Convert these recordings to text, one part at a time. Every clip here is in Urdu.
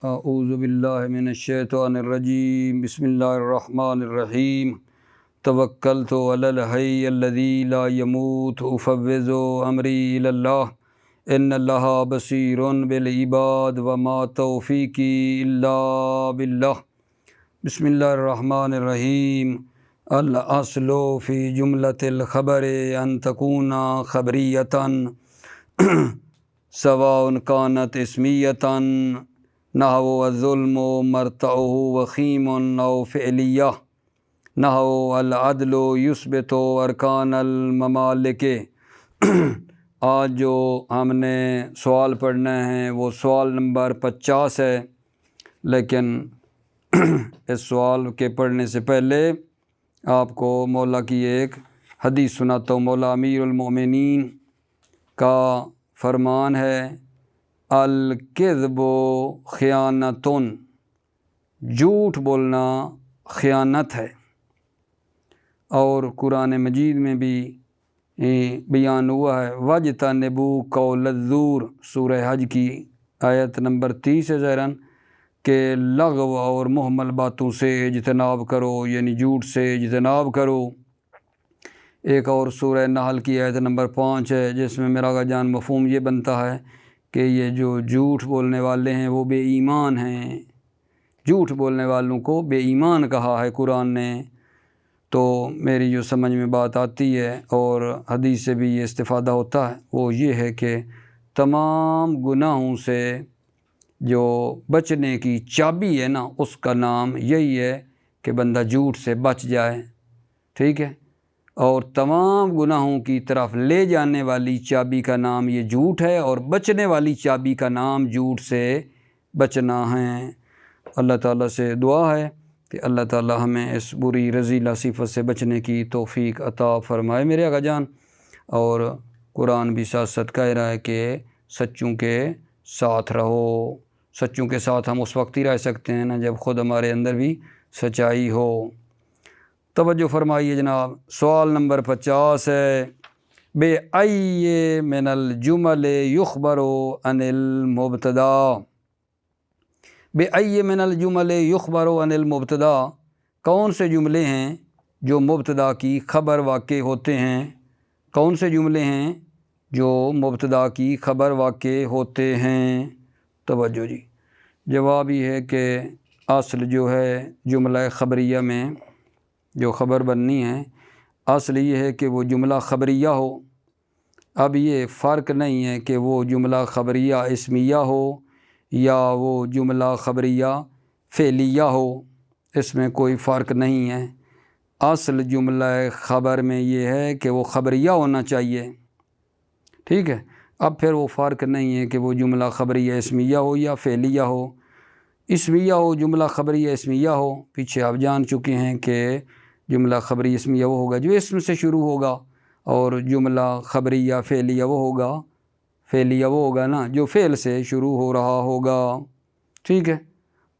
اعوذ باللہ من الشیطان الرجیم بسم اللہ الرحمن الرحیم توکلت علی الحی الذی لا يموت افوض امری الی اللہ ان اللہ بصیر بالعباد وما توفیقی الا باللہ بسم اللہ الرحمن الرحیم الاصل فی جملۃ الخبر ان تکون خبریۃ سواء کانت اسمیۃ نحو الظلم مرتعہ وخیم او فعلیہ نحو العدل یثبت ارکان الممالک۔ آج جو ہم نے سوال پڑھنا ہے وہ سوال نمبر 50 ہے، لیکن اس سوال کے پڑھنے سے پہلے آپ کو مولا کی ایک حدیث سناتا ہوں۔ مولا امیر المومنین کا فرمان ہے الکذب خیانتن، جھوٹ بولنا خیانت ہے، اور قرآن مجید میں بھی بیان ہوا ہے وَاجْتَنِبُوا قَوْلَ الزُّورِ، سورہ حج کی آیت نمبر 30 ہے ظاہراً کہ لغو اور مہمل باتوں سے اجتناب کرو، یعنی جھوٹ سے اجتناب کرو۔ ایک اور سورہ نحل کی آیت نمبر 5 ہے جس میں میرا جان مفہوم یہ بنتا ہے کہ یہ جو جھوٹ بولنے والے ہیں وہ بے ایمان ہیں، جھوٹ بولنے والوں کو بے ایمان کہا ہے قرآن نے۔ تو میری جو سمجھ میں بات آتی ہے اور حدیث سے بھی یہ استفادہ ہوتا ہے وہ یہ ہے کہ تمام گناہوں سے جو بچنے کی چابی ہے نا، اس کا نام یہی ہے کہ بندہ جھوٹ سے بچ جائے، ٹھیک ہے، اور تمام گناہوں کی طرف لے جانے والی چابی کا نام یہ جھوٹ ہے، اور بچنے والی چابی کا نام جھوٹ سے بچنا ہے۔ اللہ تعالیٰ سے دعا ہے کہ اللہ تعالیٰ ہمیں اس بری رذیلہ صفت سے بچنے کی توفیق عطا فرمائے میرے آقا جان۔ اور قرآن بھی ساتھ ساتھ کہہ رہا ہے کہ سچوں کے ساتھ رہو۔ سچوں کے ساتھ ہم اس وقت ہی رہ سکتے ہیں نا جب خود ہمارے اندر بھی سچائی ہو۔ توجہ فرمائیے جناب، سوال نمبر 50 ہے بے ای من الجمل یخبر عن المبتدا۔ بے ای من الجمل یخبر عن المبتدا، کون سے جملے ہیں جو مبتدا کی خبر واقع ہوتے ہیں؟ کون سے جملے ہیں جو مبتدا کی خبر واقع ہوتے ہیں؟ توجہ جی، جواب یہ ہے کہ اصل جو ہے جملہ خبریہ میں جو خبر بننی ہے، اصل یہ ہے کہ وہ جملہ خبریہ ہو۔ اب یہ فرق نہیں ہے کہ وہ جملہ خبریہ اسمیہ ہو یا وہ جملہ خبریہ فعلیہ ہو، اس میں کوئی فرق نہیں ہے۔ اصل جملہ خبر میں یہ ہے کہ وہ خبریہ ہونا چاہیے، ٹھیک ہے۔ اب پھر وہ فرق نہیں ہے کہ وہ جملہ خبریہ اسمیہ ہو یا فعلیہ ہو، اسمیہ ہو جملہ خبریہ اسمیہ ہو۔ پیچھے آپ جان چکے ہیں کہ جملہ خبری اسمیہ وہ ہوگا جو اسم سے شروع ہوگا، اور جملہ خبریہ فعلیہ وہ ہوگا نا جو فعل سے شروع ہو رہا ہوگا، ٹھیک ہے۔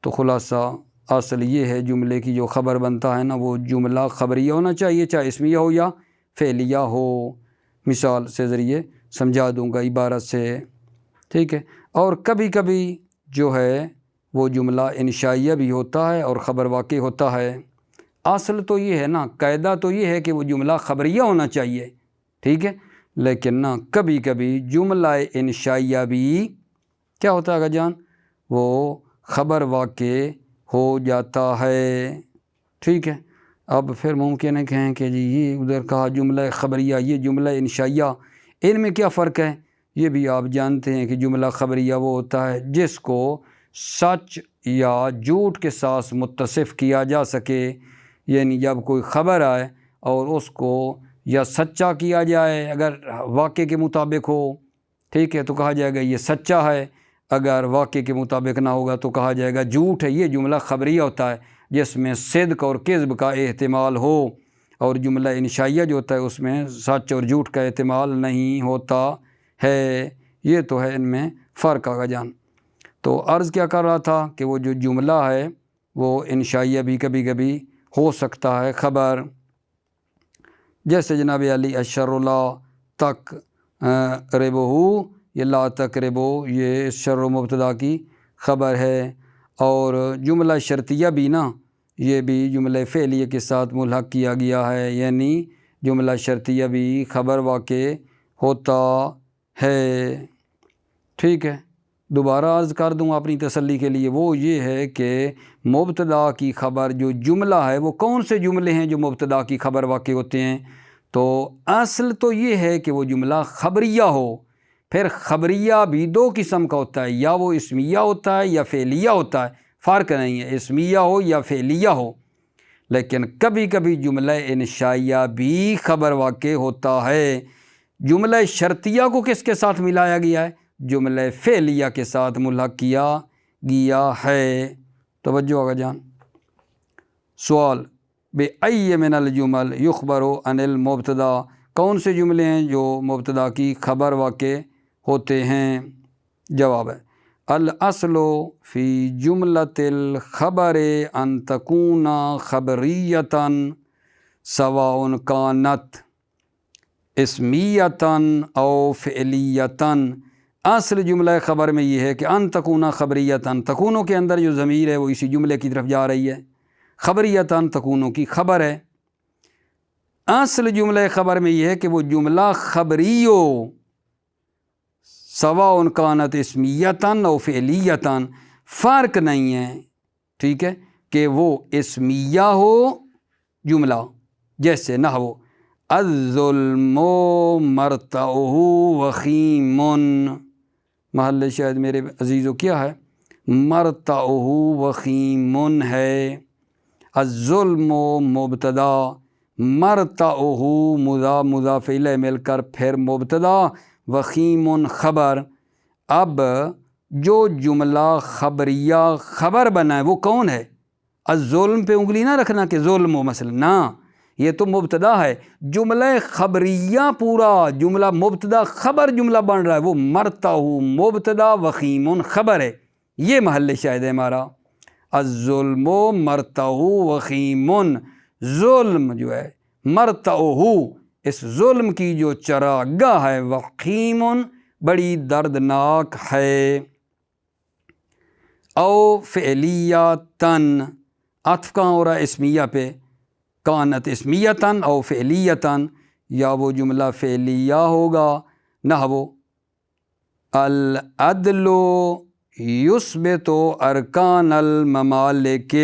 تو خلاصہ اصل یہ ہے جملے کی جو خبر بنتا ہے نا وہ جملہ خبریہ ہونا چاہیے، چاہے اسمیہ ہو یا فعلیہ ہو۔ مثال سے ذریعے سمجھا دوں گا عبارت سے، ٹھیک ہے۔ اور کبھی کبھی جو ہے وہ جملہ انشائیہ بھی ہوتا ہے اور خبر واقع ہوتا ہے۔ اصل تو یہ ہے نا، قاعدہ تو یہ ہے کہ وہ جملہ خبریہ ہونا چاہیے، ٹھیک ہے، لیکن نا کبھی کبھی جملہ انشائیہ بھی کیا ہوتا ہے جان، وہ خبر واقع ہو جاتا ہے، ٹھیک ہے۔ اب پھر ممکن ہے کہیں کہ جی یہ ادھر کہا جملہ خبریہ، یہ جملہ انشائیہ، ان میں کیا فرق ہے؟ یہ بھی آپ جانتے ہیں کہ جملہ خبریہ وہ ہوتا ہے جس کو سچ یا جھوٹ کے ساتھ متصف کیا جا سکے، یعنی جب کوئی خبر آئے اور اس کو یا سچا کیا جائے اگر واقع کے مطابق ہو، ٹھیک ہے، تو کہا جائے گا یہ سچا ہے، اگر واقع کے مطابق نہ ہوگا تو کہا جائے گا جھوٹ ہے۔ یہ جملہ خبریہ ہوتا ہے جس میں صدق اور کذب کا احتمال ہو، اور جملہ انشائیہ جو ہوتا ہے اس میں سچ اور جھوٹ کا احتمال نہیں ہوتا ہے۔ یہ تو ہے ان میں فرق آگا جان۔ تو عرض کیا کر رہا تھا کہ وہ جو جملہ ہے وہ انشائیہ بھی کبھی کبھی ہو سکتا ہے خبر، جیسے جناب علی الشر لا تک ربو، یہ لا تقربو یہ شر و مبتدا کی خبر ہے، اور جملہ شرطیہ بھی نا یہ بھی جملہ فعلیہ کے ساتھ ملحق کیا گیا ہے، یعنی جملہ شرطیہ بھی خبر واقع ہوتا ہے۔ ٹھیک ہے، دوبارہ عرض کر دوں اپنی تسلی کے لیے، وہ یہ ہے کہ مبتدا کی خبر جو جملہ ہے وہ کون سے جملے ہیں جو مبتدا کی خبر واقع ہوتے ہیں؟ تو اصل تو یہ ہے کہ وہ جملہ خبریہ ہو۔ پھر خبریہ بھی دو قسم کا ہوتا ہے، یا وہ اسمیہ ہوتا ہے یا فعلیہ ہوتا ہے، فرق نہیں ہے، اسمیہ ہو یا فعلیہ ہو۔ لیکن کبھی کبھی جملہ انشائیہ بھی خبر واقع ہوتا ہے۔ جملہ شرطیہ کو کس کے ساتھ ملایا گیا ہے؟ جملہ فعلیہ کے ساتھ ملحق کیا گیا ہے۔ توجہ آگا جان۔ سوال، بِأَيِّ مِنَ الْجُمَلِ يُخْبَرُ عَنِ الْمُبْتَدَا، کون سے جملے ہیں جو مبتدا کی خبر واقع ہوتے ہیں؟ جواب ہے الاصل فی جملۃ الخبر ان تکون خبریۃ سواء کانت اسمیۃ او فعلیۃ۔ اصل جملہ خبر میں یہ ہے کہ ان تکون خبریۃ، تکونوں کے اندر جو ضمیر ہے وہ اسی جملے کی طرف جا رہی ہے، خبریۃ تکونوں کی خبر ہے۔ اصل جملہ خبر میں یہ ہے کہ وہ جملہ خبری ہو، سواء کانت اسمیۃ او فعلیۃ، فرق نہیں ہے، ٹھیک ہے، کہ وہ اسمیہ ہو جملہ، جیسے نحو الظلم مرتعہ وخیم، محل شاید میرے عزیزو کیا ہے؟ مرتعہ وخیم ہے۔ الظلم مبتدا، مرتعہ مضاف الیہ مل کر پھر مبتدا، وخیم خبر۔ اب جو جملہ خبریہ خبر بنا ہے وہ کون ہے؟ الظلم پہ انگلی نہ رکھنا کہ ظلم ہو مثلا، نہ، یہ تو مبتدا ہے۔ جملہ خبریہ پورا جملہ مبتدا خبر جملہ بن رہا ہے، وہ مرتعہ مبتدا وخیم خبر ہے، یہ محل شاہد ہے ہمارا۔ الظلم مرتعہ وخیم، ظلم جو ہے مرتعہ، اس ظلم کی جو چراگاہ ہے، وخیم بڑی دردناک ہے۔ او فعلیتن، عطف کہاں ہو رہا ہے؟ اسمیہ پہ، کانت اسمیتن او فعلیتن، یا وہ جملہ فعلیہ ہوگا، نحو العدل یثبت ارکان الممالک۔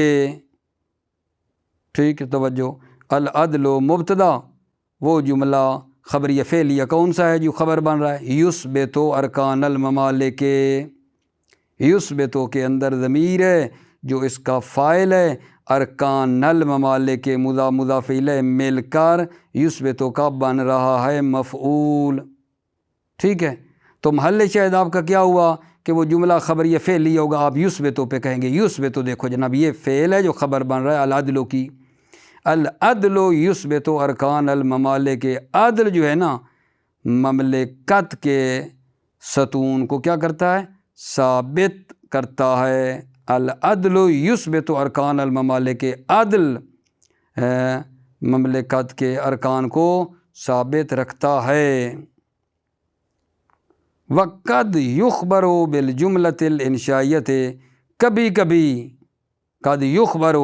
ٹھیک ہے، توجہ، العدل مبتدا، وہ جملہ خبریہ فعلیہ کون سا ہے جو خبر بن رہا ہے؟ یثبت ارکان الممالک، یثبت کے اندر ضمیر ہے جو اس کا فاعل ہے، ارکان الممالک مضاف الیہ مل کر یثبت کا بن رہا ہے مفعول۔ ٹھیک ہے، تو محل شاہد آپ کا کیا ہوا کہ وہ جملہ خبریہ فعلیہ ہوگا، آپ یثبت پہ کہیں گے۔ یثبت دیکھو جناب، یہ فعل ہے جو خبر بن رہا ہے العدل کی، العدل یثبت ارکان الممالک، عدل جو ہے نا مملکت کے ستون کو کیا کرتا ہے؟ ثابت کرتا ہے۔ العدل یثبت ارکان الممالک، عدل مملکت کے ارکان کو ثابت رکھتا ہے۔ وقد یخبر بالجملۃ الانشائیۃ، کبھی کبھی قد یخبر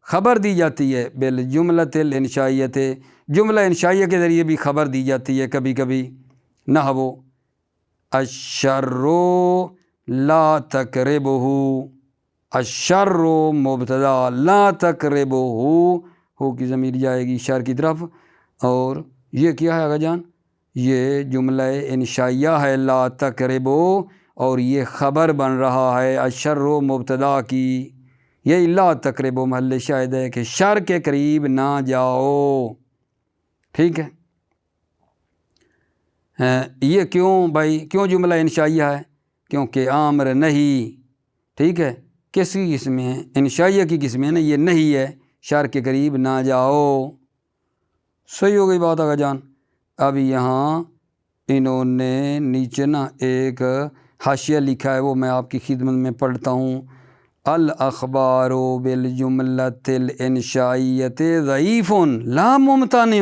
خبر دی جاتی ہے، بالجملۃ الانشائیۃ جملہ انشائیہ کے ذریعے بھی خبر دی جاتی ہے کبھی کبھی، نحو الشر لا تقربہ، الشر مبتدا، لا تقربہ ہو کی ضمیر جائے گی شر کی طرف، اور یہ کیا ہے آگا جان؟ یہ جملہ انشائیہ ہے لا تقربہ، اور یہ خبر بن رہا ہے الشر مبتدا کی، یہی لا تقربہ محل شاہد ہے کہ شر کے قریب نہ جاؤ۔ ٹھیک ہے، یہ کیوں بھائی، کیوں جملہ انشائیہ ہے؟ کیونکہ امر نہیں، ٹھیک ہے، کس کی قسم ہے؟ انشائیہ کی قسم ہے نا، یہ نہیں ہے، شر کے قریب نہ جاؤ۔ صحیح ہو گئی بات آگا جان۔ اب یہاں انہوں نے نیچے نا ایک حاشیہ لکھا ہے، وہ میں آپ کی خدمت میں پڑھتا ہوں۔ الاخبار بالجملۃ الانشائیۃ ضعیف لا ممتنع،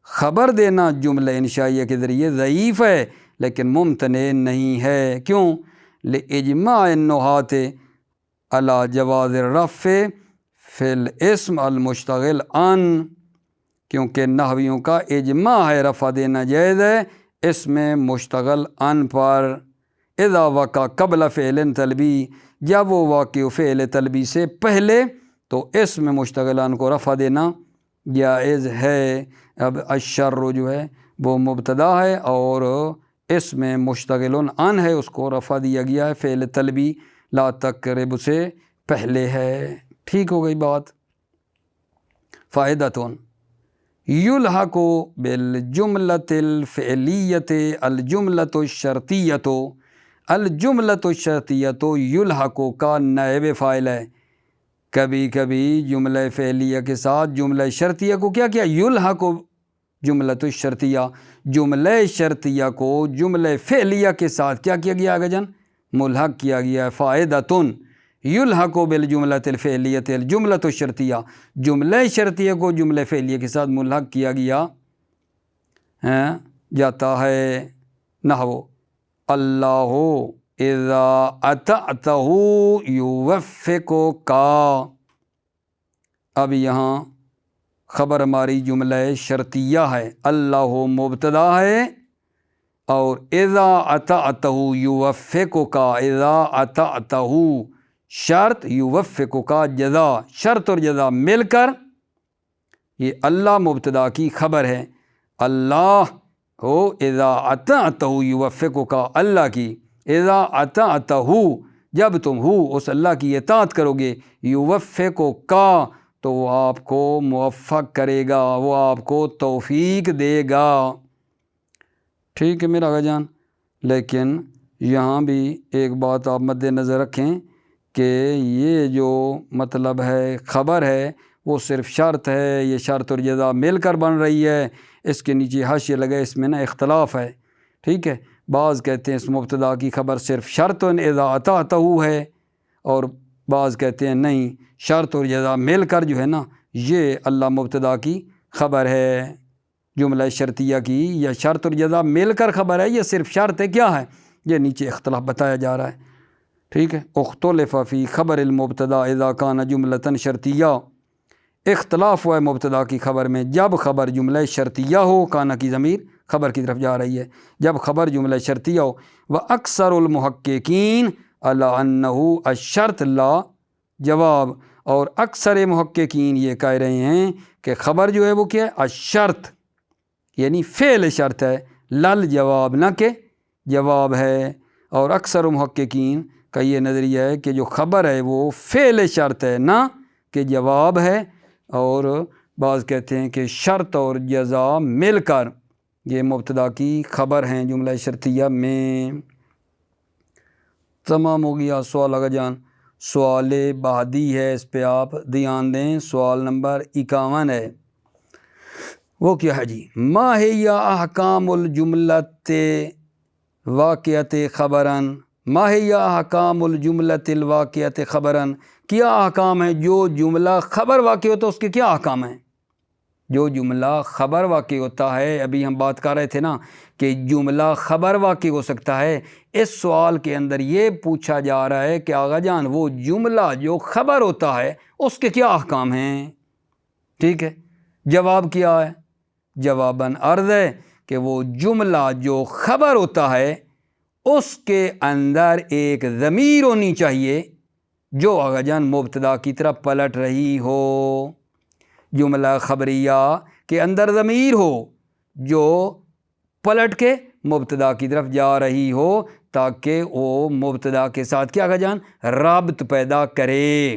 خبر دینا جملہ انشائیہ کے ذریعے ضعیف ہے لیکن ممتنع نہیں ہے۔ کیوں؟ لإجماع النحاة على جواز الرفع فی الاسم المشتغل عن، کیونکہ نحویوں کا اجماع ہے رفع دینا جائز ہے اسم مشتغل عن پر۔ اذا وقع قبل فعل طلبی، جب وہ واقع فعل طلبی سے پہلے تو اسم مشتغل عن کو رفع دینا جائز ہے۔ اب الشر جو ہے وہ مبتدا ہے اور اسم مشتغل عن ہے، اس کو رفع دیا گیا ہے، فعل طلبی لا تقرب سے پہلے ہے۔ ٹھیک ہو گئی بات۔ فائدۃ یلحق بالجملۃ الفعلیۃ الجملۃ الشرطیۃ، الجملۃ الشرطیۃ یلحق کا نائب فاعل ہے۔ کبھی کبھی جملہ فعلیہ کے ساتھ جملہ شرطیہ کو کیا کیا، یلحق جملۃ الشرطیہ، جملہ شرطیہ کو جملہ فعلیہ کے ساتھ کیا کیا گیا آگے جان، ملحق کیا گیا ہے۔ فائدۃ یلحق بالجملۃ الفعلیۃ الجملۃ الشرطیہ، جملہ شرطیہ کو جملہ فعلیہ کے ساتھ ملحق کیا گیا جاتا ہے۔ نحو اللہ اذا اطعتہ یوفقک، اب یہاں خبر ہماری جملہ شرطیہ ہے، اللہ مبتدا ہے اور اذا اطعتہ یوفقک، اذا اطعتہ شرط، یوفقک جزا، شرط اور جزا مل کر یہ اللہ مبتدا کی خبر ہے۔ اللہ ہو اذا اطعتہ یوفقک، اللہ کی، اذا اطعتہ جب تم ہو اس اللہ کی اطاعت کرو گے، یوفقک تو وہ آپ کو موفق کرے گا، وہ آپ کو توفیق دے گا۔ ٹھیک ہے میرا جان، لیکن یہاں بھی ایک بات آپ مد نظر رکھیں کہ یہ جو مطلب ہے خبر ہے وہ صرف شرط ہے، یہ شرط اور جزا مل کر بن رہی ہے، اس کے نیچے حاشیہ لگے، اس میں نا اختلاف ہے۔ ٹھیک ہے، بعض کہتے ہیں اس مبتدا کی خبر صرف شرط اذا اطعتہ ہے، اور بعض کہتے ہیں نہیں، شرط اور جزا مل کر جو ہے نا یہ اللہ مبتدا کی خبر ہے جملہ شرطیہ کی، یا شرط اور جزا مل کر خبر ہے، یہ صرف شرط ہے، کیا ہے یہ نیچے اختلاف بتایا جا رہا ہے۔ ٹھیک ہے، اختلف فی خبر المبتدا اذا کان جملۃ شرطیہ، اختلاف ہوا ہے مبتدا کی خبر میں جب خبر جملہ شرطیہ ہو، کانا کی ضمیر خبر کی طرف جا رہی ہے، جب خبر جملہ شرطیہ ہو۔ واکثر المحققین علی انہ الشرط لا جواب، اور اکثر محققین یہ کہہ رہے ہیں کہ خبر جو ہے وہ کیا ہے، الشرط یعنی فعل شرط ہے، لل جواب نہ کہ جواب ہے، اور اکثر محققین کا یہ نظریہ ہے کہ جو خبر ہے وہ فعل شرط ہے نہ کہ جواب ہے، اور بعض کہتے ہیں کہ شرط اور جزا مل کر یہ مبتدا کی خبر ہیں جملہ شرطیہ میں۔ تمام ہو گیا سوال آگا جان۔ سوال بعدی ہے، اس پہ آپ دھیان دیں، سوال نمبر 51 ہے، وہ کیا ہے جی، ما ہی احکام الجملۃ واقعۃ خبراً، ما ہی احکام الجملۃ الواقعۃ خبراً، کیا احکام ہیں جو جملہ خبر واقع ہوتا ہے اس کے کیا احکام ہیں؟ جو جملہ خبر واقع ہوتا ہے، ابھی ہم بات کر رہے تھے نا کہ جملہ خبر واقع ہو سکتا ہے، اس سوال کے اندر یہ پوچھا جا رہا ہے کہ آغا جان وہ جملہ جو خبر ہوتا ہے اس کے کیا احکام ہیں؟ ٹھیک ہے، جواب کیا ہے؟ جواباً عرض ہے کہ وہ جملہ جو خبر ہوتا ہے اس کے اندر ایک ضمیر ہونی چاہیے جو آغا جان مبتدا کی طرف پلٹ رہی ہو، جملہ خبریہ کے اندر ضمیر ہو جو پلٹ کے مبتدا کی طرف جا رہی ہو، تاکہ وہ مبتدا کے ساتھ کیا آغا جان رابط پیدا کرے۔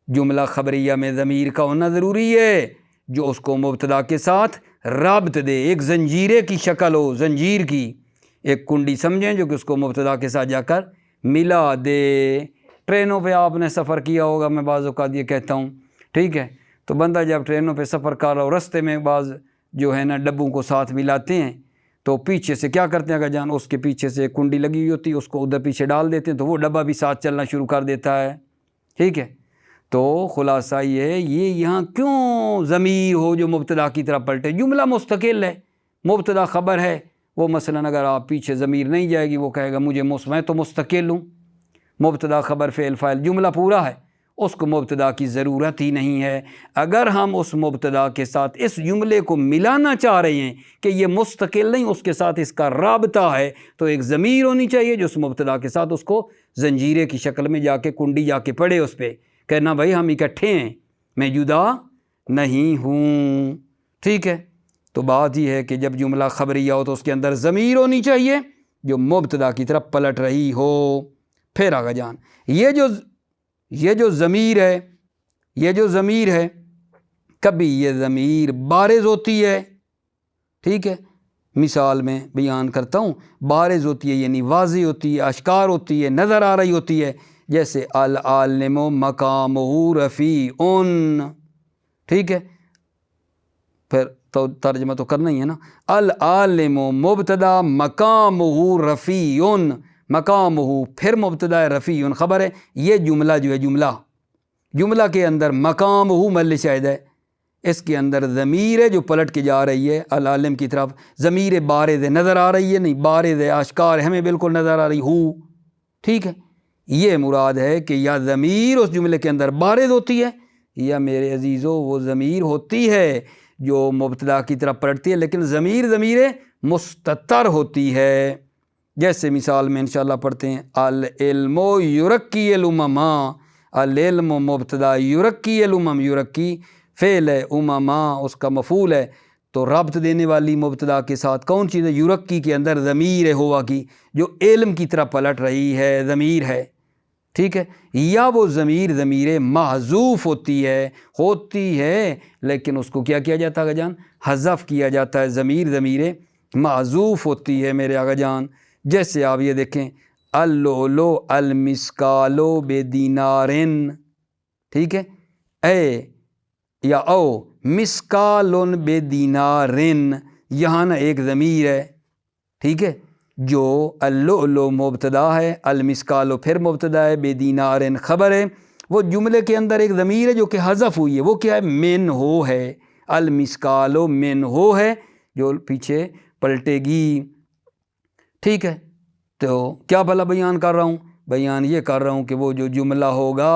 جملہ خبریہ میں ضمیر کا ہونا ضروری ہے جو اس کو مبتدا کے ساتھ رابط دے، ایک زنجیرے کی شکل ہو، زنجیر کی ایک کنڈی سمجھیں جو کہ اس کو مبتدا کے ساتھ جا کر ملا دے۔ ٹرینوں پہ آپ نے سفر کیا ہوگا، میں بعض اوقات یہ کہتا ہوں، ٹھیک ہے، تو بندہ جب ٹرینوں پہ سفر کر رہا ہو، رستے میں بعض جو ہے نا ڈبوں کو ساتھ ملاتے ہیں، تو پیچھے سے کیا کرتے ہیں آقا جان، اس کے پیچھے سے ایک کنڈی لگی ہوئی ہوتی ہے، اس کو ادھر پیچھے ڈال دیتے ہیں تو وہ ڈبہ بھی ساتھ چلنا شروع کر دیتا ہے۔ ٹھیک ہے، تو خلاصہ یہ ہے، یہ یہاں کیوں ضمیر ہو جو مبتدا کی طرف پلٹے؟ جملہ مستقل ہے، مبتدا خبر ہے، وہ مثلاً اگر آپ پیچھے ضمیر نہیں جائے گی وہ کہے گا میں تو مستقل ہوں، مبتدا خبر فعل فاعل جملہ پورا ہے، اس کو مبتدا کی ضرورت ہی نہیں ہے۔ اگر ہم اس مبتدا کے ساتھ اس جملے کو ملانا چاہ رہے ہیں کہ یہ مستقل نہیں، اس کے ساتھ اس کا رابطہ ہے، تو ایک ضمیر ہونی چاہیے جو اس مبتدا کے ساتھ اس کو زنجیرے کی شکل میں جا کے کنڈی جا کے پڑے، اس پہ کہنا بھائی ہم اکٹھے ہیں، میں جدا نہیں ہوں، ٹھیک ہے۔ تو بات یہ ہے کہ جب جملہ خبریہ ہو تو اس کے اندر ضمیر ہونی چاہیے جو مبتدا کی طرف پلٹ رہی ہو۔ پھر آگا جان، یہ جو ضمیر ہے کبھی یہ ضمیر بارز ہوتی ہے، ٹھیک ہے، مثال میں بیان کرتا ہوں، بارز ہوتی ہے یعنی واضح ہوتی ہے، اشکار ہوتی ہے، نظر آ رہی ہوتی ہے، جیسے العالم مقامہ رفیع، ٹھیک ہے۔ پھر تو ترجمہ تو کرنا ہی ہے نا، العالم مبتدا مقامہ رفیع، مقامہ پھر مبتدا ہے، رفیع خبر ہے۔ یہ جملہ جو ہے جملہ کے اندر مقامہ محل شاہد ہے، اس کے اندر ضمیر ہے جو پلٹ کے جا رہی ہے العالم کی طرف، ضمیر بارز ہے، نظر آ رہی ہے نہیں، بارز ہے، آشکار ہے، ہمیں بالکل نظر آ رہی ہو، ٹھیک ہے۔ یہ مراد ہے کہ یا ضمیر اس جملے کے اندر بارز ہوتی ہے یا میرے عزیزو وہ ضمیر ہوتی ہے جو مبتدا کی طرف پلٹتی ہے، لیکن ضمیر مستتر ہوتی ہے۔ جیسے مثال میں انشاءاللہ پڑھتے ہیں، العلم یرقی الامما، العلم مبتدا، یرقی الامم، یرقی فعل ہے، امما اس کا مفعول ہے، تو ربط دینے والی مبتدا کے ساتھ کون چیز ہے؟ یرقی کے اندر ضمیر ہے ہوا کی جو علم کی طرف پلٹ رہی ہے، ضمیر ہے، ٹھیک ہے۔ یا وہ ضمیر محذوف ہوتی ہے لیکن اس کو کیا کیا جاتا ہے آقا جان؟ حذف کیا جاتا ہے، ضمیر محذوف ہوتی ہے میرے آقا جان۔ جیسے آپ یہ دیکھیں، اللؤلؤ المسکال بدینار، ٹھیک ہے، او مسکال بدینار، یہاں نا ایک ضمیر ہے، ٹھیک ہے، جو اللؤلؤ مبتدا ہے، المسکال پھر مبتدا ہے، بدینار خبر ہے، وہ جملے کے اندر ایک ضمیر ہے جو کہ حذف ہوئی ہے، وہ کیا ہے؟ من ہو ہے، المسکال من ہو ہے جو پیچھے پلٹے گی، ٹھیک ہے۔ تو کیا بھلا بیان کر رہا ہوں؟ بیان یہ کر رہا ہوں کہ وہ جو جملہ ہوگا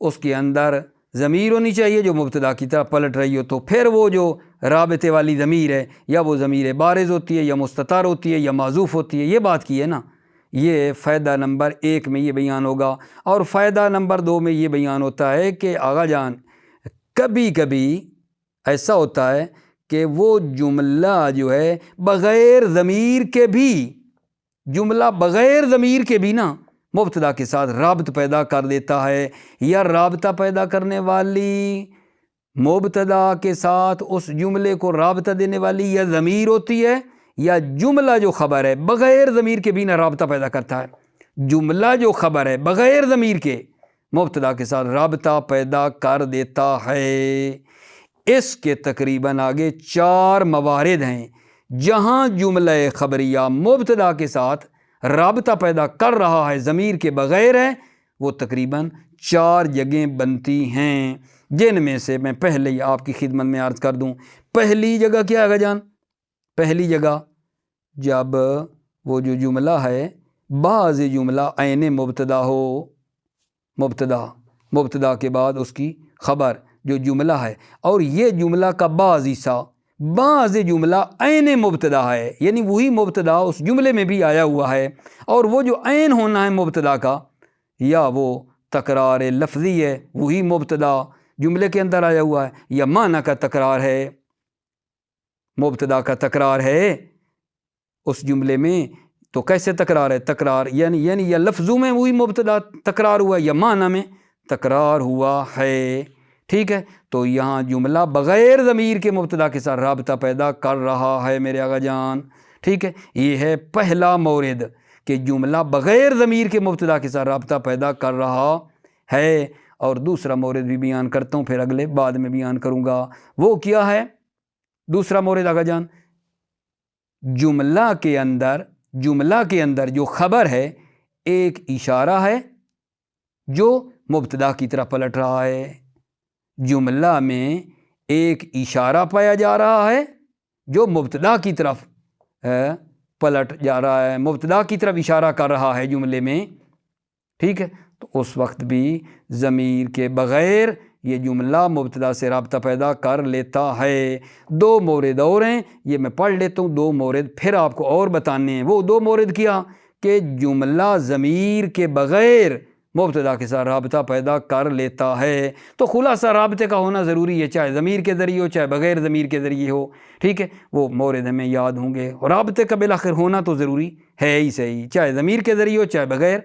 اس کے اندر ضمیر ہونی چاہیے جو مبتدا کی طرف پلٹ رہی ہو، تو پھر وہ جو رابطے والی ضمیر ہے یا وہ ضمیر بارز ہوتی ہے یا مستتر ہوتی ہے یا معذوف ہوتی ہے، یہ بات کی ہے نا۔ یہ فائدہ نمبر 1 میں یہ بیان ہوگا، اور فائدہ نمبر 2 میں یہ بیان ہوتا ہے کہ آقا جان کبھی کبھی ایسا ہوتا ہے کہ وہ جملہ جو ہے بغیر ضمیر کے بھی نا مبتدا کے ساتھ رابط پیدا کر دیتا ہے، یا رابطہ پیدا کرنے والی مبتدا کے ساتھ اس جملے کو رابطہ دینے والی یا ضمیر ہوتی ہے، یا جملہ جو خبر ہے بغیر ضمیر کے بھی نہ رابطہ پیدا کرتا ہے۔ جملہ جو خبر ہے بغیر ضمیر کے مبتدا کے ساتھ رابطہ پیدا کر دیتا ہے۔ اس کے تقریباً آگے 4 موارد ہیں جہاں جملہ خبریہ مبتدا کے ساتھ رابطہ پیدا کر رہا ہے، ضمیر کے بغیر ہے، وہ تقریباً 4 جگہیں بنتی ہیں، جن میں سے میں پہلے ہی آپ کی خدمت میں عرض کر دوں۔ پہلی جگہ کیا ہے جان؟ پہلی جگہ جب وہ جو جملہ ہے بعض جملہ عین مبتدا ہو، مبتدا کے بعد اس کی خبر جو جملہ ہے، اور یہ جملہ کا بعض جملہ عین مبتدا ہے، یعنی وہی مبتدا اس جملے میں بھی آیا ہوا ہے، اور وہ جو عین ہونا ہے مبتدا کا، یا وہ تکرار لفظی ہے، وہی مبتدا جملے کے اندر آیا ہوا ہے، یا معنی کا تکرار ہے، مبتدا کا تکرار ہے اس جملے میں، تو کیسے تکرار ہے؟ تکرار یعنی یا لفظوں میں وہی مبتدا تکرار ہوا یا معنی میں تکرار ہوا ہے، ٹھیک ہے۔ تو یہاں جملہ بغیر ضمیر کے مبتدا کے ساتھ رابطہ پیدا کر رہا ہے میرے آقا جان، ٹھیک ہے۔ یہ ہے پہلا مورد کہ جملہ بغیر ضمیر کے مبتدا کے ساتھ رابطہ پیدا کر رہا ہے، اور دوسرا مورد بھی بیان کرتا ہوں، پھر اگلے بعد میں بیان کروں گا۔ وہ کیا ہے دوسرا مورد آقا جان؟ جملہ کے اندر جو خبر ہے ایک اشارہ ہے جو مبتدا کی طرف پلٹ رہا ہے، جملہ میں ایک اشارہ پایا جا رہا ہے جو مبتدا کی طرف پلٹ جا رہا ہے، مبتدا کی طرف اشارہ کر رہا ہے جملے میں، ٹھیک ہے، تو اس وقت بھی ضمیر کے بغیر یہ جملہ مبتدا سے رابطہ پیدا کر لیتا ہے۔ دو مورد اور ہیں، یہ میں پڑھ لیتا ہوں، دو مورد پھر آپ کو اور بتانے ہیں۔ وہ دو مورد کیا کہ جملہ ضمیر کے بغیر مبتدا کے ساتھ رابطہ پیدا کر لیتا ہے، تو خلاصہ رابطے کا ہونا ضروری ہے، چاہے ضمیر کے ذریعے ہو چاہے بغیر ضمیر کے ذریعے ہو، ٹھیک ہے، وہ مورد ہمیں یاد ہوں گے۔ رابطے کا بالآخر ہونا تو ضروری ہے ہی صحیح، چاہے ضمیر کے ذریعے ہو چاہے بغیر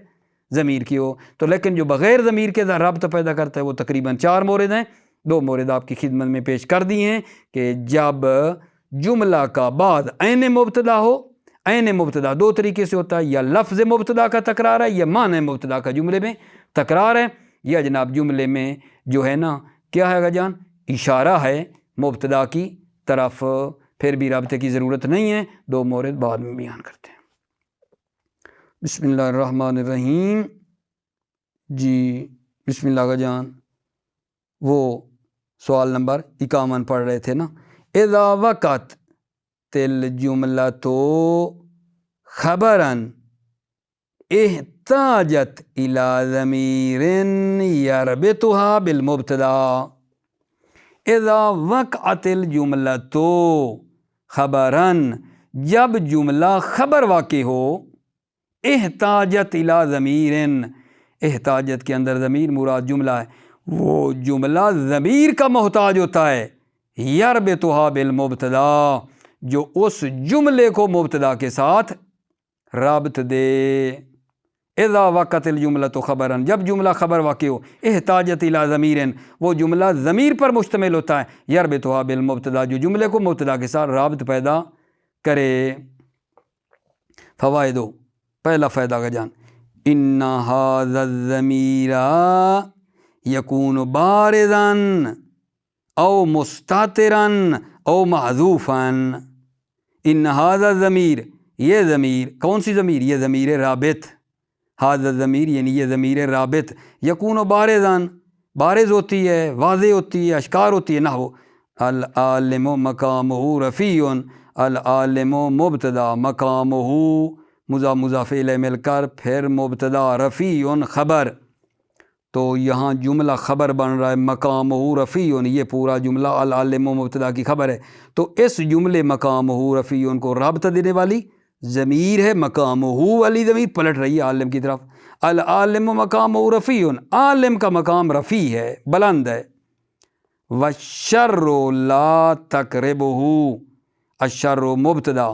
ضمیر کی ہو، تو لیکن جو بغیر ضمیر کے رابطہ پیدا کرتا ہے وہ تقریباً 4 مورد ہیں۔ دو مورد آپ کی خدمت میں پیش کر دی ہیں کہ جب جملہ کا بعد عین مبتدا ہو، عین مبتدا دو طریقے سے ہوتا ہے، یا لفظ مبتدا کا تکرار ہے یا معنی مبتدا کا جملے میں تکرار ہے، یا جناب جملے میں جو ہے نا کیا ہے جان اشارہ ہے مبتدا کی طرف، پھر بھی رابطے کی ضرورت نہیں ہے۔ دو مورد بعد میں بیان کرتے ہیں۔ بسم اللہ الرحمن الرحیم۔ جی بسم اللہ کا جان وہ سوال نمبر 51 پڑھ رہے تھے نا۔ اذا وقت تل جملہ تو خبراً احتاجت الى ضمیر یربطها بالمبتدا۔ اذا وقعت الجملہ تو خبراً، جب جملہ خبر واقع ہو، احتاجت الى ضمیر، احتاجت کے اندر ضمیر مراد جملہ ہے، وہ جملہ ضمیر کا محتاج ہوتا ہے، یربطها بالمبتدا، جو اس جملے کو مبتدا کے ساتھ رابط دے۔ اذا وقت الجملۃ خبرا، جب جملہ خبر واقع ہو، احتاجت الی ضمیر، وہ جملہ ضمیر پر مشتمل ہوتا ہے، یربطها بالمبتدا، جو جملے کو مبتدا کے ساتھ رابط پیدا کرے۔ فوائد، پہلا فائدہ کا جان، ان ھذا الضمیر یکون بارزا او مستترا او محذوفا۔ ان ھذا الضمیر، یہ ضمیر، کون سی ضمیر؟ یہ ضمیر رابط، ھذا الضمیر یعنی یہ ضمیر رابط، یکون بارزا، بارز ہوتی ہے، واضح ہوتی ہے، اشکار ہوتی ہے، نحو العالم مقامہ رفیع، العالم مبتدا، مقامہ مضاف الیہ مل کر پھر مبتدا، رفیع خبر، تو یہاں جملہ خبر بن رہا ہے، مقامہ رفیع، یہ پورا جملہ العالم مبتدا کی خبر ہے، تو اس جملے مقامہ رفیع کو رابطہ دینے والی ضمیر ہے، مقامہ والی ضمیر پلٹ رہی ہے عالم کی طرف، العالم مقامہ رفیع، عالم کا مقام رفیع ہے، بلند ہے۔ والشر لا تقربہ، الشر مبتدا،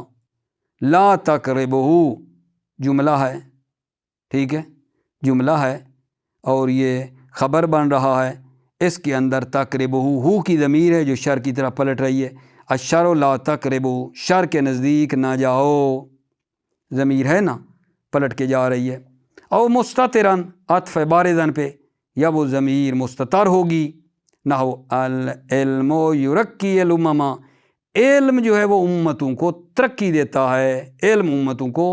لا تقربہ جملہ ہے، ٹھیک ہے، جملہ ہے اور یہ خبر بن رہا ہے، اس کے اندر تقربہ ہو کی ضمیر ہے جو شر کی طرف پلٹ رہی ہے، الشر لا تقربہ، شر کے نزدیک نہ جاؤ، ضمیر ہے نا پلٹ کے جا رہی ہے۔ او مستترن، عطف بارزن پہ، یا وہ ضمیر مستتر ہوگی، نحو العلم یرقی الامم، علم جو ہے وہ امتوں کو ترقی دیتا ہے، علم امتوں کو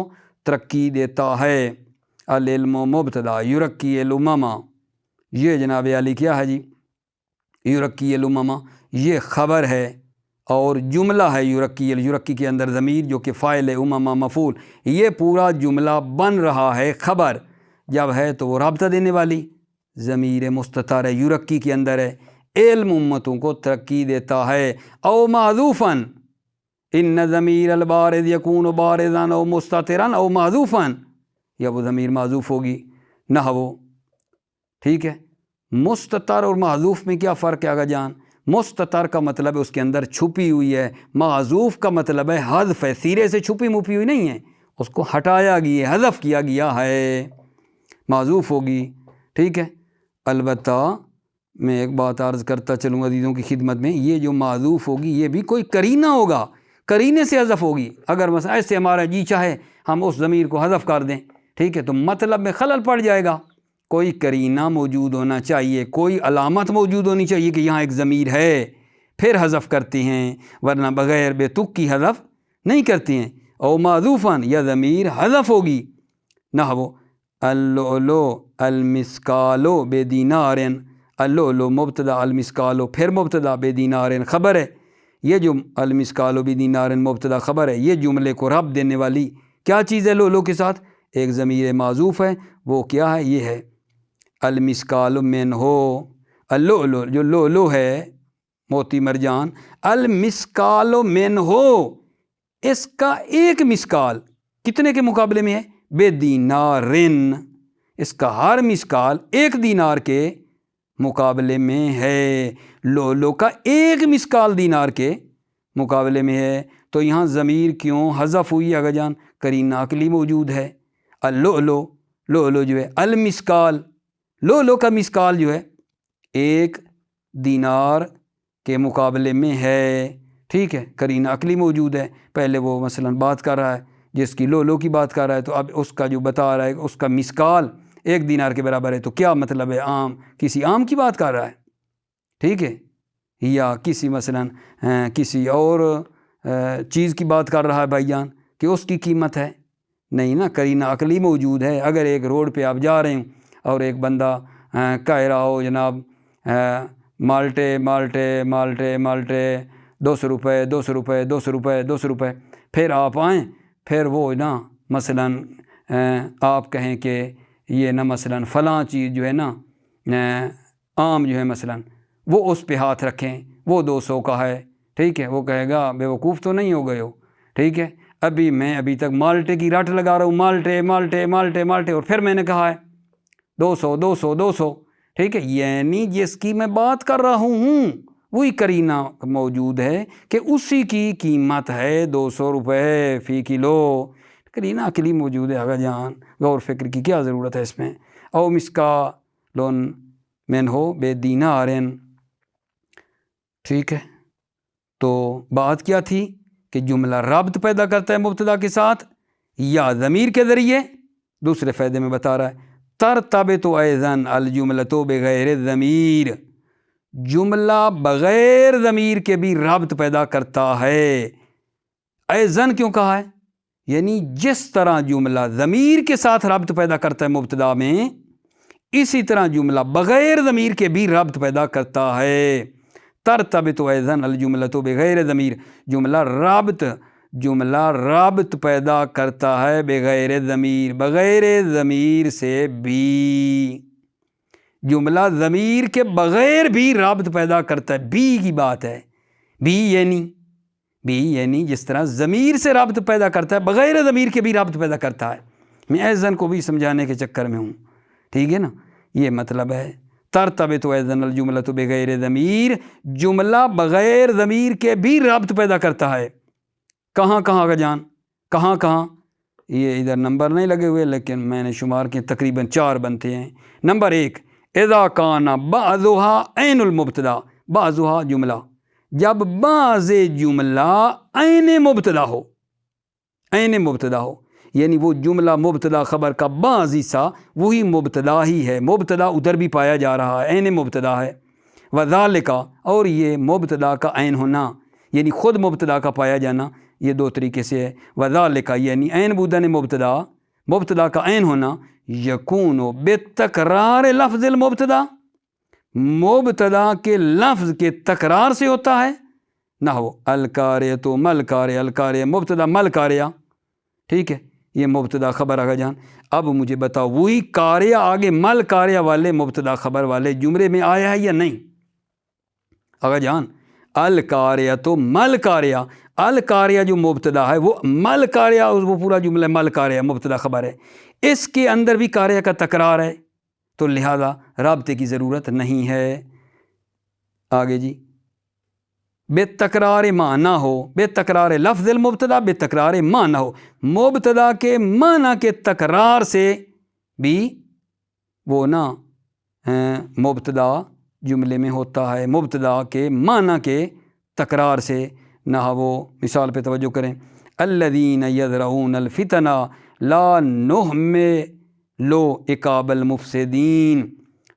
ترقی دیتا ہے، العلم مبتدا، یرقی الامم، یہ جناب علی کیا ہے جی، یرقی الامم یہ خبر ہے اور جملہ ہے، یرقی، یرقی کے اندر ضمیر جو کہ فاعل ہے، امم مفعول، یہ پورا جملہ بن رہا ہے خبر، جب ہے تو وہ رابطہ دینے والی ضمیر مستتر ہے، یرقی کے اندر ہے، علم امتوں کو ترقی دیتا ہے۔ او معذوفا، ان ضمیر البارز یکون بارزا او مستترا او معذوفا، یا وہ ضمیر معذوف ہوگی، نحو، ٹھیک ہے۔ مستتر اور معذوف میں کیا فرق ہے آگا جان؟ مستتر کا مطلب ہے اس کے اندر چھپی ہوئی ہے، معذوف کا مطلب ہے حذف ہے، سیرے سے چھپی موپی ہوئی نہیں ہے، اس کو ہٹایا گیا، حذف کیا گیا ہے، معذوف ہوگی، ٹھیک ہے۔ البتہ میں ایک بات عرض کرتا چلوں عزیزوں کی خدمت میں، یہ جو معذوف ہوگی یہ بھی کوئی قرینہ ہوگا، قرینے سے حذف ہوگی، اگر مثلا ایسے ہمارا جی چاہے ہم اس ضمیر کو حذف کر دیں، ٹھیک ہے، تو مطلب میں خلل پڑ جائے گا، کوئی قرینہ موجود ہونا چاہیے، کوئی علامت موجود ہونی چاہیے کہ یہاں ایک ضمیر ہے، پھر حذف کرتے ہیں، ورنہ بغیر بے تک کی حذف نہیں کرتے ہیں۔ او معذوفاً، یا ضمیر حذف ہوگی، نحو اللؤلؤ المسکال بدینار، اللؤلؤ مبتدا، المسکال پھر مبتدا، بدینار خبر ہے، یہ جو المثقال بدینار مبتدا خبر ہے، یہ جملے کو ربط دینے والی کیا چیز ہے لولو کے ساتھ؟ ایک ضمیر معذوف ہے، وہ کیا ہے؟ یہ ہے المثقال منہ، اللؤلؤ جو لولو ہے موتی مرجان، المثقال منہ، اس کا ایک مثقال کتنے کے مقابلے میں ہے؟ بے دینارن، اس کا ہر مثقال ایک دینار کے مقابلے میں ہے، لولو کا ایک مثقال دینار کے مقابلے میں ہے۔ تو یہاں ضمیر کیوں حذف ہوئی آگا جان؟ قرینہ عقلی موجود ہے، اللؤلؤ، لولو جو ہے المثقال، لولو کا مثقال جو ہے ایک دینار کے مقابلے میں ہے، ٹھیک ہے، قرینہ عقلی موجود ہے۔ پہلے وہ مثلا بات کر رہا ہے جس کی لولو کی بات کر رہا ہے، تو اب اس کا جو بتا رہا ہے اس کا مثقال ایک دینار کے برابر ہے، تو کیا مطلب ہے؟ عام، کسی عام کی بات کر رہا ہے، ٹھیک ہے، یا کسی مثلا کسی اور چیز کی بات کر رہا ہے بھائی جان کہ اس کی قیمت ہے؟ نہیں نا، قرینہ عقلی موجود ہے۔ اگر ایک روڈ پہ آپ جا رہے ہوں اور ایک بندہ کہہ رہا ہو جناب مالٹے مالٹے مالٹے مالٹے 200 روپے 200 روپے 200 روپے 200 روپے، پھر آپ آئیں، پھر وہ نا مثلا آپ کہیں کہ یہ نا مثلا فلاں چیز جو ہے نا آم جو ہے مثلا، وہ اس پہ ہاتھ رکھیں، وہ 200 کا ہے، ٹھیک ہے، وہ کہے گا بے وقوف تو نہیں ہو گئے ہو، ٹھیک ہے، ابھی تک مالٹے کی رٹ لگا رہا ہوں، مالٹے مالٹے مالٹے مالٹے، اور پھر میں نے کہا ہے 200 200 200، ٹھیک ہے، یعنی جس کی میں بات کر رہا ہوں وہی قرینہ موجود ہے کہ اسی کی قیمت ہے 200 روپے فی کلو، قرینہ عقلی موجود ہے آگا جان، غور فکر کی کیا ضرورت ہے اس میں۔ او مثقال منہ بے دینارن، ٹھیک ہے، تو بات کیا تھی کہ جملہ ربط پیدا کرتا ہے مبتدا کے ساتھ یا ضمیر کے ذریعے، دوسرے فائدے میں بتا رہا ہے ترتبط ایضاً الجملۃ بغیر ضمیر، جملہ بغیر ضمیر کے بھی ربط پیدا کرتا ہے۔ ایضاً کیوں کہا ہے؟ یعنی جس طرح جملہ ضمیر کے ساتھ ربط پیدا کرتا ہے مبتدا میں، اسی طرح جملہ بغیر ضمیر کے بھی ربط پیدا کرتا ہے۔ ترتبط ایضاً الجملۃ بغیر ضمیر، جملہ ربط پیدا کرتا ہے بغیر ضمیر، بغیر ضمیر سے بھی، جملہ ضمیر کے بغیر بھی ربط پیدا کرتا ہے، بھی کی بات ہے، بھی یعنی جس طرح ضمیر سے ربط پیدا کرتا ہے بغیر ضمیر کے بھی ربط پیدا کرتا ہے۔ میں ایضاً کو بھی سمجھانے کے چکر میں ہوں، ٹھیک ہے نا، یہ مطلب ہے ترتبط ایضاً الجملۃ بغیر ضمیر، جملہ بغیر ضمیر کے بھی ربط پیدا کرتا ہے۔ کہاں کہاں کا جان؟ کہاں کہاں؟ یہ ادھر نمبر نہیں لگے ہوئے لیکن میں نے شمار کیے، تقریباً 4 بنتے ہیں۔ نمبر 1، اذا کان بعضها عین المبتدا، بعضها جملہ، جب بعض جملہ عین مبتدا ہو، عین مبتدا ہو، یعنی وہ جملہ مبتدا خبر کا بعض حصہ وہی مبتدا ہی ہے، مبتدا ادھر بھی پایا جا رہا ہے، عین مبتدا ہے۔ وذالک، اور یہ مبتدا کا عین ہونا یعنی خود مبتدا کا پایا جانا، یہ 2 طریقے سے ہے۔ وذالک یعنی عین بودن مبتدا کا عین ہونا، یکون بتکرار لفظ المبتدا، مبتدا کے لفظ کے تکرار سے ہوتا ہے۔ نحو القاریۃ مل قاریہ، القاریہ مبتدا مل قاریہ، ٹھیک ہے، یہ مبتدا خبر آگا جان۔ اب مجھے بتاؤ وہی قاریہ آگے مل قاریہ والے مبتدا خبر والے جملے میں آیا ہے یا نہیں آگا جان؟ القاریۃ مل قاریہ، القاریہ جو مبتدا ہے وہ مل قاریہ، وہ پورا جملہ مل قاریہ مبتدا خبر ہے، اس کے اندر بھی قاریہ کا تکرار ہے، تو لہذا رابطے کی ضرورت نہیں ہے۔ آگے جی، بے تکرار معنی ہو، بے تکرار لفظ المبتدا، بے تکرار معنی ہو، مبتدا کے معنی کے تکرار سے بھی وہ نا مبتدا جملے میں ہوتا ہے، مبتدا کے معنی کے تکرار سے۔ نہ وہ مثال پہ توجہ کریں، الذین یذرؤون الفتن لا نہمل عقاب المفسدین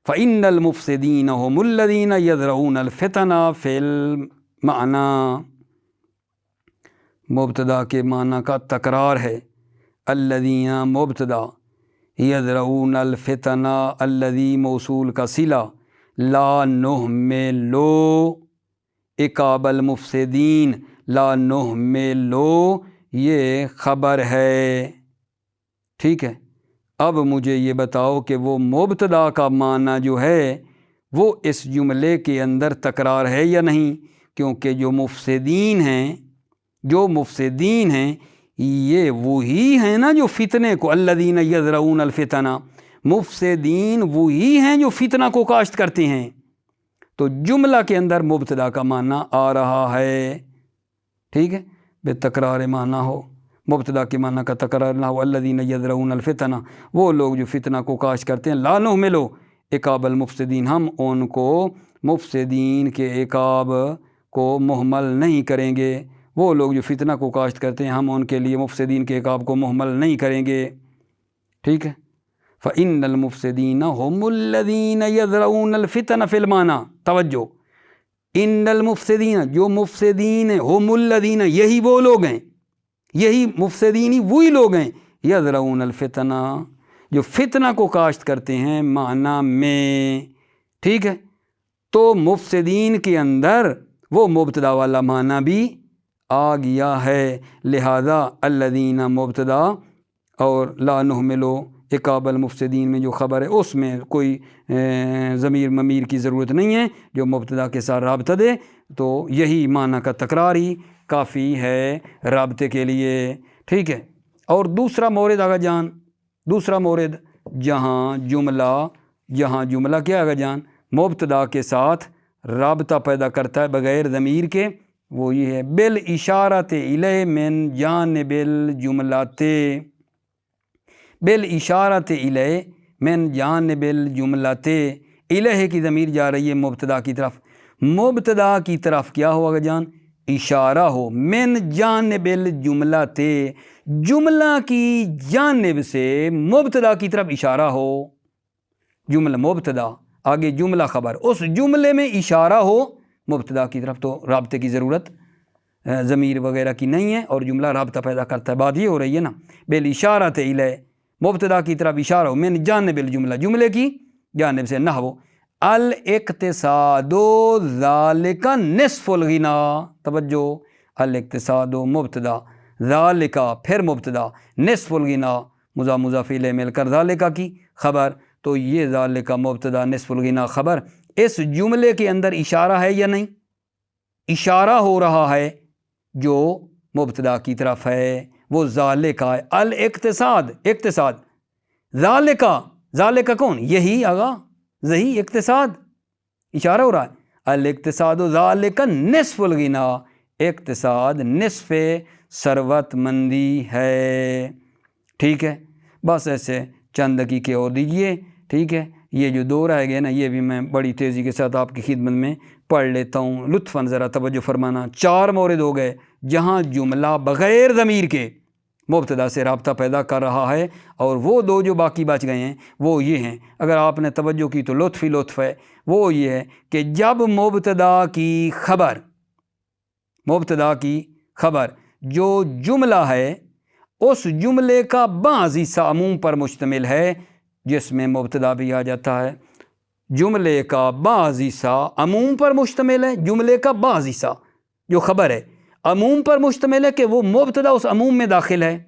فإن المفسدین هم الذین یذرؤون الفتن فی المعنی، مبتدا کے معنی کا تکرار ہے، الذین مبتدا، یذرؤون الفتن الذی موصول کا صلہ، لا نہمل عقاب المفسدین لا نہملو یہ خبر ہے، ٹھیک ہے۔ اب مجھے یہ بتاؤ کہ وہ مبتدا کا معنی جو ہے وہ اس جملے کے اندر تکرار ہے یا نہیں، کیونکہ جو مفسدین ہیں یہ وہی ہیں نا جو فتنے کو، الذین یزرعون الفتنہ، مفسدین وہی ہیں جو فتنہ کو کاشت کرتے ہیں، تو جملہ کے اندر مبتدا کا معنی آ رہا ہے، ٹھیک ہے، بے تکرار معنی ہو، مبتدا کے معنی کا تکرار نہ ہو، الذین یزرعون الفتنہ، وہ لوگ جو فتنہ کو کاشت کرتے ہیں، لا نہملو عقاب المفسدین، ہم ان کو مفسدین کے عقاب کو مہمل نہیں کریں گے، وہ لوگ جو فتنہ کو کاشت کرتے ہیں ہم ان کے لیے مفسدین کے عقاب کو مہمل نہیں کریں گے، ٹھیک ہے۔ فَإِنَّ الْمُفْسِدِينَ هُمُ الَّذِينَ يَزْرَعُونَ الْفِتْنَ فِي الْمَانَى، توجہ، ان المفسدین، جو مفسدین ہیں، ہم الذین، یہی وہ لوگ ہیں، یہی مفسدین ہی وہی لوگ ہیں، یزرعون الفتنہ، جو فتنہ کو کاشت کرتے ہیں معنی میں، ٹھیک ہے۔ تو مفسدین کے اندر وہ مبتدا والا معنی بھی آ گیا ہے، لہذا الذین مبتدا اور لا نہملو عقاب المفسدین میں جو خبر ہے اس میں کوئی ضمیر ممیر کی ضرورت نہیں ہے، جو مبتدا کے ساتھ رابطہ دے، تو یہی معنی کا تکرار ہی کافی ہے رابطے کے لیے، ٹھیک ہے۔ اور دوسرا مورد آگا جان، دوسرا مورد جہاں جملہ کیا آگا جان مبتدا کے ساتھ رابطہ پیدا کرتا ہے بغیر ضمیر کے، وہ یہ ہے بالاشارۃ الیہ من جانب الجملۃ، بالاشارۃ الیہ من جانب الجملۃ، الیہ کی ضمیر جا رہی ہے مبتدا کی طرف، مبتدا کی طرف کیا ہوگا جان اشارہ ہو، من جانب الجملۃ، جملہ کی جانب سے مبتدا کی طرف اشارہ ہو، جملہ مبتدا آگے جملہ خبر، اس جملے میں اشارہ ہو مبتدا کی طرف، تو رابطے کی ضرورت ضمیر وغیرہ کی نہیں ہے، اور جملہ رابطہ پیدا کرتا ہے، بات یہ ہو رہی ہے نا، بالاشارۃ الیہ، مبتدا کی طرف اشارہ ہو، من جانب الجملہ، جملے کی جانب سے، نحو الاقتصاد ذالک نصف الغنا، توجہ، الاقتصاد مبتدا، ذالک پھر مبتدا، نصف الغنا مضاف مضاف الیہ مل کر ذالک کی خبر، تو یہ ذالک مبتدا نصف الغنا خبر، اس جملے کے اندر اشارہ ہے یا نہیں؟ اشارہ ہو رہا ہے جو مبتدا کی طرف ہے وہ ذالک ہے، الاقتصاد، اقتصاد، ذالک کون؟ یہی آگا، یہی اقتصاد، اشارہ ہو رہا ہے، الاقتصاد ذالک نصف الغنا، اقتصاد نصف ثروت مندی ہے، ٹھیک ہے۔ بس ایسے چند دقیقے اور دیجئے، ٹھیک ہے، یہ جو دو رہ گئے نا یہ بھی میں بڑی تیزی کے ساتھ آپ کی خدمت میں پڑھ لیتا ہوں، لطفاً ذرا توجہ فرمانا۔ 4 مورد ہو گئے جہاں جملہ بغیر ضمیر کے مبتدا سے رابطہ پیدا کر رہا ہے، اور وہ 2 جو باقی بچ گئے ہیں وہ یہ ہیں، اگر آپ نے توجہ کی تو لطف ہی لطف ہے، وہ یہ ہے کہ جب مبتدا کی خبر جو جملہ ہے اس جملے کا بعض حصہ عموم پر مشتمل ہے، جس میں مبتدا بھی آ جاتا ہے، جملے کا بعض حصہ عموم پر مشتمل ہے، جملے کا بعض حصہ جو خبر ہے عموم پر مشتمل ہے کہ وہ مبتدا اس عموم میں داخل ہے،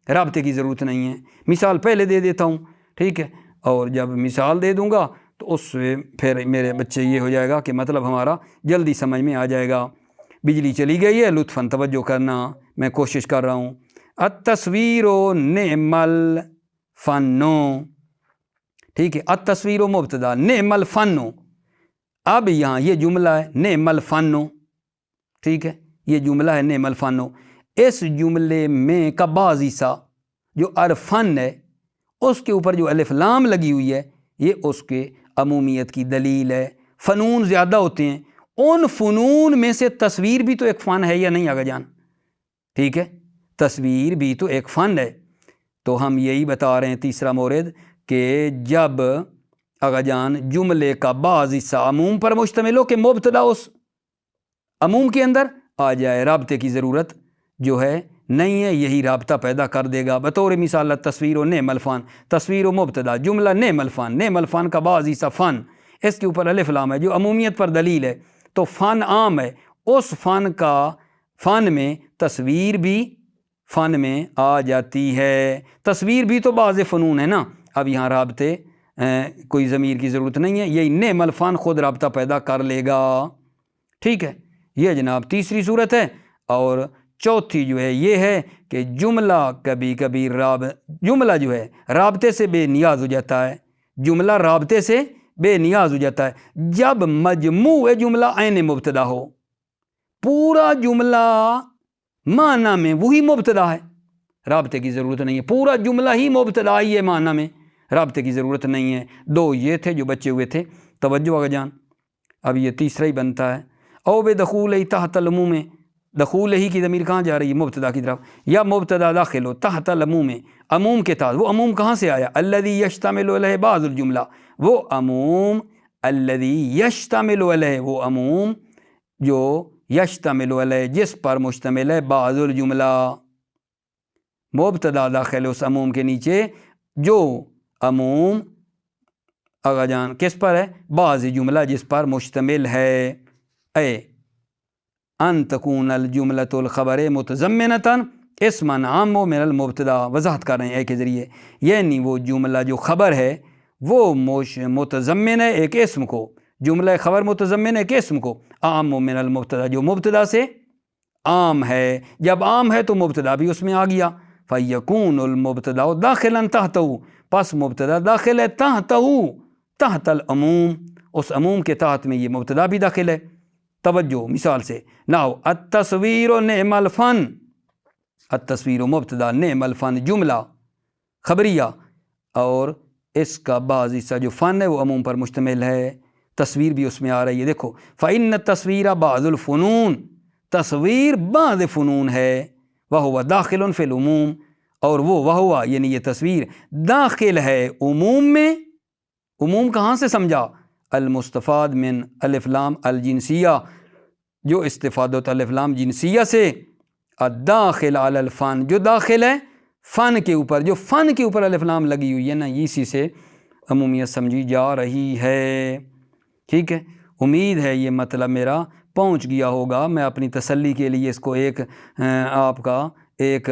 رابطے کی ضرورت نہیں ہے۔ مثال پہلے دے دیتا ہوں، ٹھیک ہے، اور جب مثال دے دوں گا تو اس سے پھر میرے بچے یہ ہو جائے گا کہ مطلب ہمارا جلدی سمجھ میں آ جائے گا۔ بجلی چلی گئی ہے، لطفاً توجہ کرنا، میں کوشش کر رہا ہوں۔ التصویر نعم الفن، ٹھیک ہے، التصویر مبتدا، نعم الفن، اب یہاں یہ جملہ ہے نعم الفن، ٹھیک ہے، یہ جملہ ہے نعم الفن، اس جملے میں کا بعض حصہ جو عرفن ہے اس کے اوپر جو الف لام لگی ہوئی ہے یہ اس کے عمومیت کی دلیل ہے، فنون زیادہ ہوتے ہیں، ان فنون میں سے تصویر بھی تو ایک فن ہے یا نہیں آگا جان، ٹھیک ہے، تصویر بھی تو ایک فن ہے، تو ہم یہی بتا رہے ہیں تیسرا مورد کہ جب آگا جان جملے کا بعض حصہ عموم پر مشتمل ہو کہ مبتدا اس عموم کے اندر آ جائے، رابطے کی ضرورت جو ہے نہیں ہے، یہی رابطہ پیدا کر دے گا۔ بطور مثال تصویر و نعم الفن، تصویر و مبتدا، جملہ نعم الفن، نعم الفن کا بعض حصہ فن، اس کے اوپر الف لام ہے جو عمومیت پر دلیل ہے، تو فن عام ہے، اس فن میں تصویر بھی فن میں آ جاتی ہے۔ تصویر بھی تو بعض فنون ہے نا۔ اب یہاں رابطے کوئی ضمیر کی ضرورت نہیں ہے، یہی نعم الفن خود رابطہ پیدا کر لے گا، ٹھیک ہے۔ یہ جناب تیسری صورت ہے۔ اور چوتھی جو ہے یہ ہے کہ جملہ کبھی کبھی جملہ جو ہے رابطے سے بے نیاز ہو جاتا ہے، جملہ رابطے سے بے نیاز ہو جاتا ہے جب مجموع جملہ عین مبتدا ہو۔ پورا جملہ معنی میں وہی مبتدا ہے، رابطے کی ضرورت نہیں ہے، پورا جملہ ہی مبتدا ہی ہے، معنی میں رابطے کی ضرورت نہیں ہے۔ دو یہ تھے جو بچے ہوئے تھے، توجہ آگے جان۔ اب یہ تیسرا ہی بنتا ہے، او بے دخول ہی تحت العموم، دخول ہی کی ضمیر کہاں جا رہی ہے؟ مبتدا کی طرف، یا مبتدا داخل ہو تحت العموم، عموم کے تحت۔ وہ عموم کہاں سے آیا؟ الذی یشتمل علیہ بعض الجملہ، وہ عموم الذی یشتمل علیہ، وہ عموم جو یشتمل علیہ جس پر مشتمل ہے بعض الجملہ، مبتدا داخل اس عموم کے نیچے جو عموم آگا جان کس پر ہے؟ بعض جملہ جس پر مشتمل ہے۔ اے ان تکون الجملۃ الخبر متضمنۃ اسما عام من المبتدا، وضاحت کر رہے ہیں اے کے ذریعے، یعنی وہ جملہ جو خبر ہے وہ متضمن ہے ایک اسم کو، جملہ خبر متضمن ہے ایک اسم کو، عام من المبتدا، جو مبتدا سے عام ہے۔ جب عام ہے تو مبتدا بھی اس میں آ گیا، فیکون المبتدا داخلا تحتہ، پس مبتدا داخل ہے تحتہ، تحت العموم، اس عموم کے تحت میں یہ مبتدا بھی داخل ہے۔ توجہ مثال سے، ناؤ التصویر نعم الفن، التصویر مبتدا نعم الفن جملہ خبریہ، اور اس کا بعض حصہ جو فن ہے وہ عموم پر مشتمل ہے، تصویر بھی اس میں آ رہی ہے۔ دیکھو فإن التصویر بعض الفنون، تصویر بعض فنون ہے، وہو داخل فی العموم، اور وہ یعنی یہ تصویر داخل ہے عموم میں۔ عموم کہاں سے سمجھا؟ المستفاد من الف لام الجنسیہ، جو استفادت الف لام جنسیہ سے، الداخل علی الفن، جو داخل ہے فن کے اوپر، جو فن کے اوپر الف لام لگی ہوئی ہے نا، اسی سے عمومیت سمجھی جا رہی ہے، ٹھیک ہے۔ امید ہے یہ مطلب میرا پہنچ گیا ہوگا۔ میں اپنی تسلی کے لیے اس کو آپ کا ایک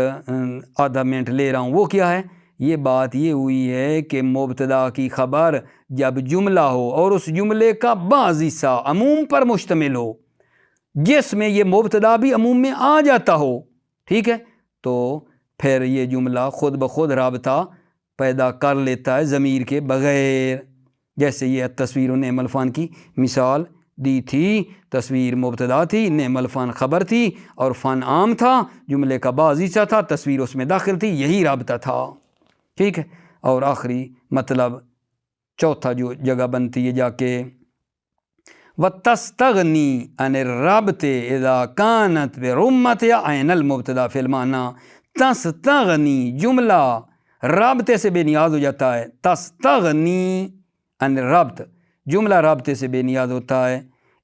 آدھا منٹ لے رہا ہوں۔ وہ کیا ہے؟ یہ بات یہ ہوئی ہے کہ مبتدا کی خبر جب جملہ ہو اور اس جملے کا بعض حصہ عموم پر مشتمل ہو، جس میں یہ مبتدا بھی عموم میں آ جاتا ہو، ٹھیک ہے، تو پھر یہ جملہ خود بخود رابطہ پیدا کر لیتا ہے ضمیر کے بغیر۔ جیسے یہ تصویر نعم الفن کی مثال دی تھی، تصویر مبتدا تھی، نعم الفن خبر تھی، اور فن عام تھا، جملے کا بعض حصہ تھا، تصویر اس میں داخل تھی، یہی رابطہ تھا، ٹھیک ہے۔ اور آخری مطلب چوتھا جو جگہ بنتی ہے جا کے، وَتَسْتَغْنِي عَنِ الرَّبْطِ اِذَا كَانَتْ بِرُمَّةِ عَيْنَ الْمُبْتَدَى فِي الْمَعْنَى، تستغنی جملہ رابطے سے بے نیاز ہو جاتا ہے، تستغنی عن الربط، جملہ رابطے سے بے نیاز ہوتا ہے،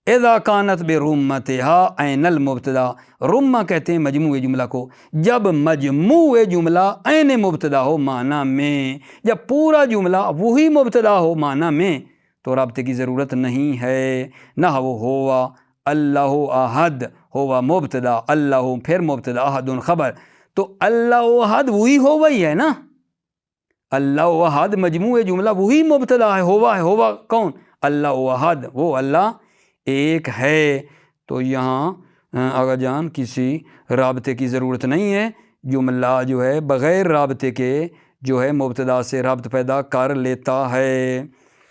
اذا کانت برمتها عین المبتدا، رمہ کہتے ہیں مجموع جملہ کو، جب مجموع جملہ عین مبتدا ہو معنی میں، جب پورا جملہ وہی مبتدا ہو معنی میں تو رابطے کی ضرورت نہیں ہے۔ نہ وہ ہوا اللہ احد، ہوا مبتدا، اللہ پھر مبتدا، احد خبر، تو اللہ احد وہی ہوا ہی ہے نا، اللہ احد مجموع جملہ وہی مبتدا ہے، ہوا کون؟ اللہ احد، وہ اللہ ایک ہے۔ تو یہاں آگا جان کسی رابطے کی ضرورت نہیں ہے، جملہ جو ہے بغیر رابطے کے جو ہے مبتدا سے رابط پیدا کر لیتا ہے،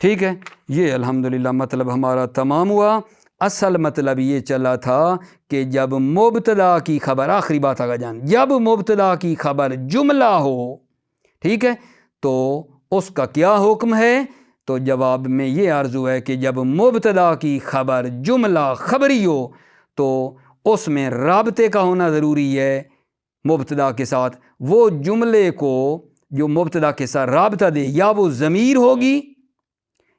ٹھیک ہے۔ یہ الحمدللہ مطلب ہمارا تمام ہوا۔ اصل مطلب یہ چلا تھا کہ جب مبتدا کی خبر، آخری بات آگا جان، جب مبتدا کی خبر جملہ ہو، ٹھیک ہے، تو اس کا کیا حکم ہے؟ تو جواب میں یہ عرض ہے کہ جب مبتدا کی خبر جملہ خبری ہو تو اس میں رابطے کا ہونا ضروری ہے مبتدا کے ساتھ۔ وہ جملے کو جو مبتدا کے ساتھ رابطہ دے، یا وہ ضمیر ہوگی،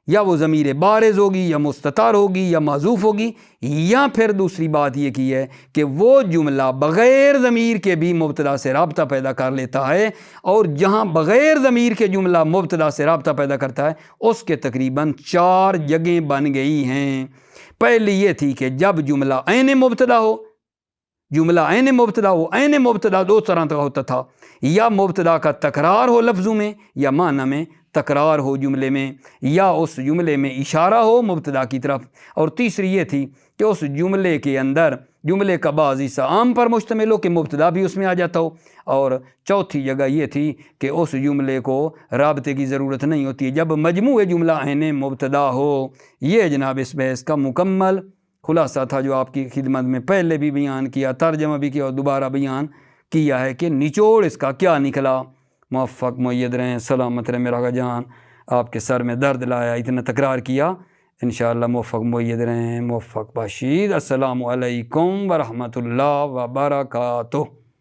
یا وہ ضمیر بارز ہوگی، یا مستتر ہوگی، یا معذوف ہوگی، یا پھر دوسری بات یہ کی ہے کہ وہ جملہ بغیر ضمیر کے بھی مبتدا سے رابطہ پیدا کر لیتا ہے، اور جہاں بغیر ضمیر کے جملہ مبتدا سے رابطہ پیدا کرتا ہے اس کے تقریباً 4 جگہیں بن گئی ہیں۔ پہلی یہ تھی کہ جب جملہ عین مبتدا ہو، جملہ عین مبتدا ہو، عین مبتدا دو طرح کا ہوتا تھا، یا مبتدا کا تکرار ہو لفظوں میں یا معنی میں تکرار ہو جملے میں، یا اس جملے میں اشارہ ہو مبتدا کی طرف، اور تیسری یہ تھی کہ اس جملے کے اندر جملے کا بعض حصہ عام پر مشتمل ہو کہ مبتدا بھی اس میں آ جاتا ہو، اور چوتھی جگہ یہ تھی کہ اس جملے کو رابطے کی ضرورت نہیں ہوتی ہے جب مجموع جملہ عین مبتدا ہو۔ یہ جناب اس بحث کا مکمل خلاصہ تھا جو آپ کی خدمت میں پہلے بھی بیان کیا، ترجمہ بھی کیا اور دوبارہ بیان کیا ہے کہ نچوڑ اس کا کیا نکلا۔ موفق مؤید رہیں، سلامت رہیں میرا جان، آپ کے سر میں درد لایا، اتنا تکرار کیا، انشاءاللہ موفق مؤید رہیں، موفق باشید۔ السلام علیکم ورحمۃ اللہ وبرکاتہ۔